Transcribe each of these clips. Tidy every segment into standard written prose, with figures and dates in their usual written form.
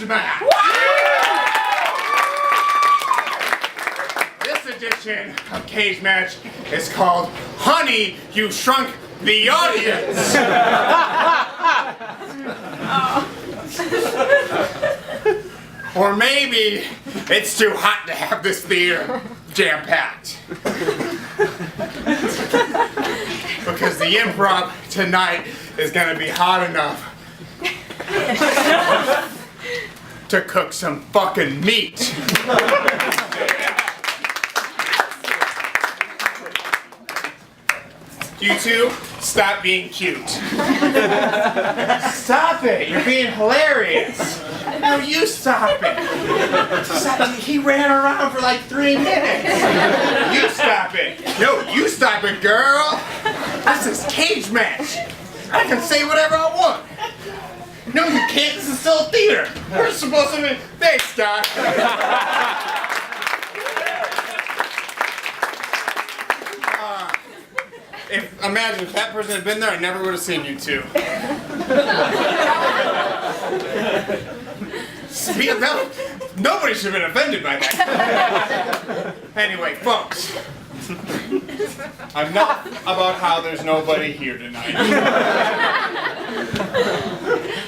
Cagematch! This edition of Cagematch is called Honey, You Shrunk the Audience! Or maybe it's too hot to have this theater jam-packed. Because the improv tonight is gonna be hot enough to cook some fucking meat. You two, stop being cute. Stop it, you're being hilarious. No, you stop it. He ran around for like 3 minutes. You stop it. No, you stop it, girl. This is Cagematch. I can say whatever I want. No, you can't. This is still a theater. We're supposed to be... Thanks, Doc. Imagine if that person had been there, I never would have seen you two. Nobody should have been offended by that. Anyway, folks, enough about how there's nobody here tonight.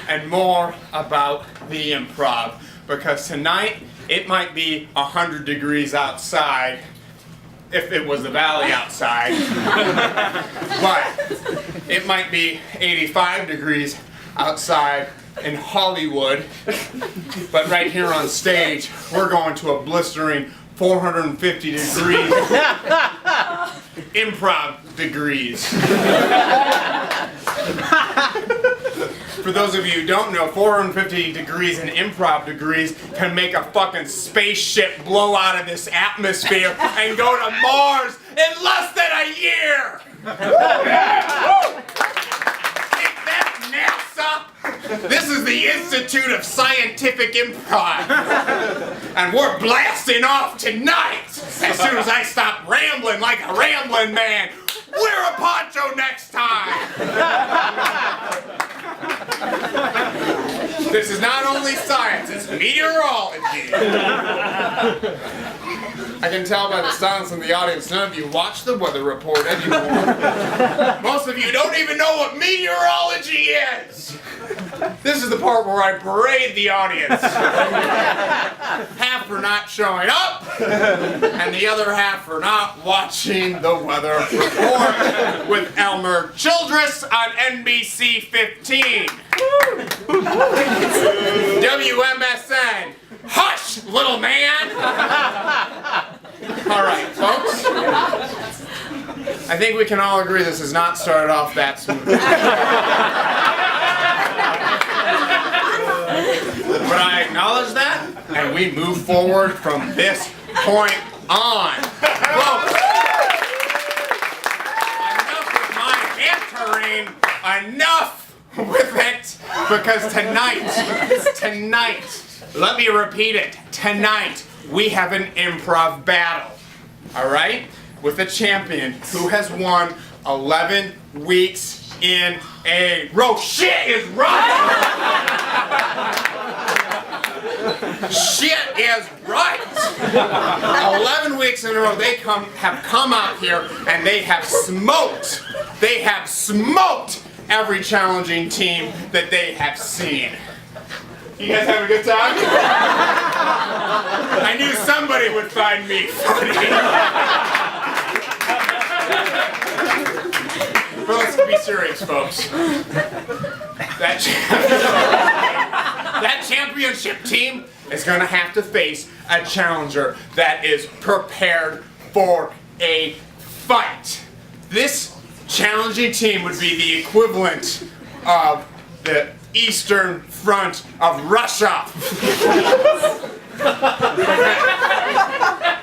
And more about the improv, because tonight it might be 100 degrees outside if it was the valley outside, but it might be 85 degrees outside in Hollywood, but right here on stage we're going to a blistering 450 degrees improv degrees. For those of you who don't know, 450 degrees in improv degrees can make a fucking spaceship blow out of this atmosphere and go to Mars in less than a year! Take that, NASA! This is the Institute of Scientific Improv. And we're blasting off tonight! As soon as I stop rambling like a rambling man. Wear a poncho next time! This is not only science, it's meteorology. I can tell by the silence in the audience, none of you watch the weather report anymore. Most of you don't even know what meteorology is. This is the part where I berate the audience. Half for not showing up, and the other half for not watching the weather report with Elmer Childress on NBC 15. WMSN. Hush, little man! All right, folks. I think we can all agree this has not started off that smooth. But I acknowledge that, and we move forward from this point on. Folks, enough with my bantering. Enough with it, because tonight, let me repeat it, tonight we have an improv battle, all right, with a champion who has won 11 weeks in a row. Shit is right! Shit is right! 11 weeks in a row, they have come out here and they have smoked every challenging team that they have seen. You guys having a good time? I knew somebody would find me funny. But let's be serious, folks. That championship team is going to have to face a challenger that is prepared for a fight. This challenging team would be the equivalent of the Eastern Front of Russia.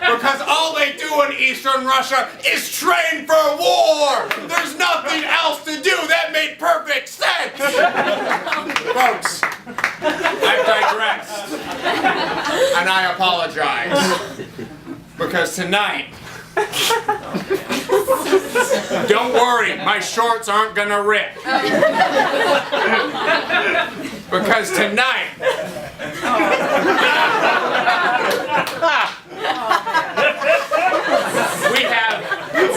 Because all they do in Eastern Russia is train for war! There's nothing else to do! That made perfect sense! Folks, I've digressed. And I apologize. Because tonight, don't worry, my shorts aren't gonna rip. Because tonight, We have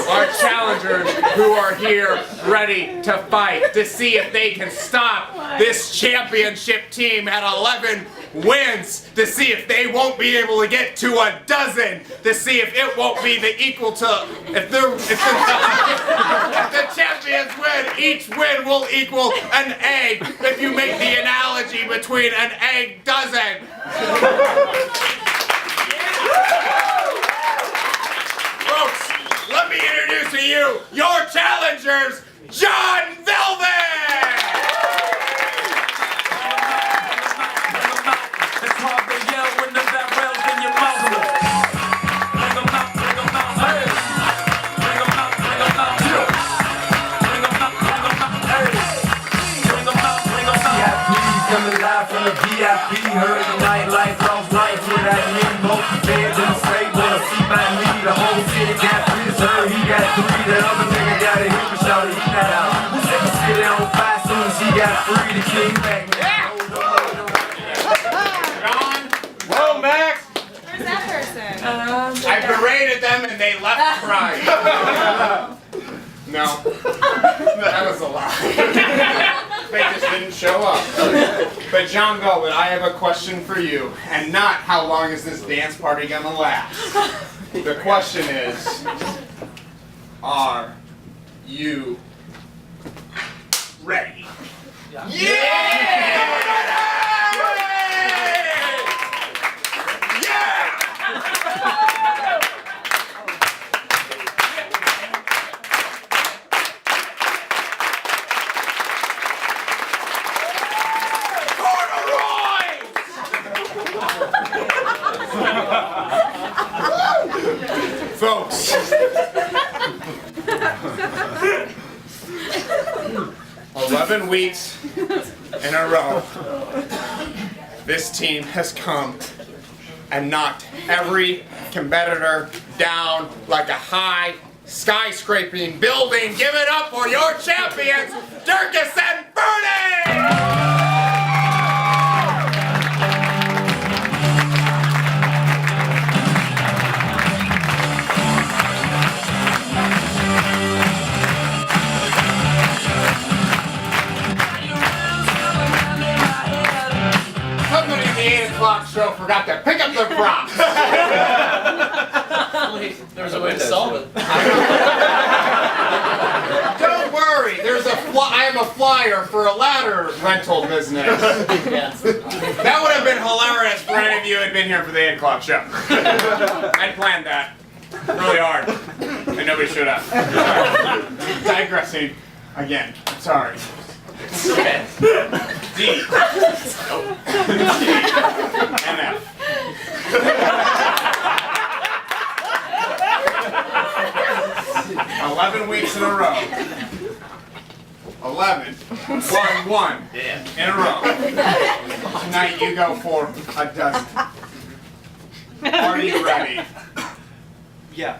our challengers who are here ready to fight to see if they can stop this championship team at 11 wins, to see if they won't be able to get to a dozen, to see if it won't be the equal to, if the champions win, each win will equal an egg, if you make the analogy between an egg dozen. Folks, let me introduce to you your challengers, John Velvet! It's hard to yell when the that rails in your mouth. Bring 'em out, bring 'em out, hey. Bring 'em out, bring 'em out, yeah. Bring 'em out, bring 'em out, hey. Bring 'em out, bring 'em out. VIP coming live from the VIP. Heard the nightlife, lost life with that limbo. Feds in the state, wanna see my knee. The whole city got three, heard he got three. That other nigga got a hip and shouted he not out. Who set the city on fire soon as he got free? The king back. Whoa, Max! Where's that person? I berated them and they left crying. No, that was a lie. They just didn't show up. But John Velvet, I have a question for you, and not how long is this dance party gonna last. The question is, are you ready? Yeah! Folks, 11 weeks in a row, this team has come and knocked every competitor down like a high skyscraping building. Give it up for your champions, Dierkes Fernie! Somebody in the 8 o'clock show forgot to pick up their props. There's a way to solve it. Don't worry, I have a flyer for a ladder rental business. Yes. That would have been hilarious for any of you who had been here for the 8 o'clock show. I planned that really hard, and nobody showed up. Digressing again. Sorry. Okay. D. And F. 11 weeks in a row. 11. 1 in a row. Tonight you go for a dozen. Are you ready? Yeah.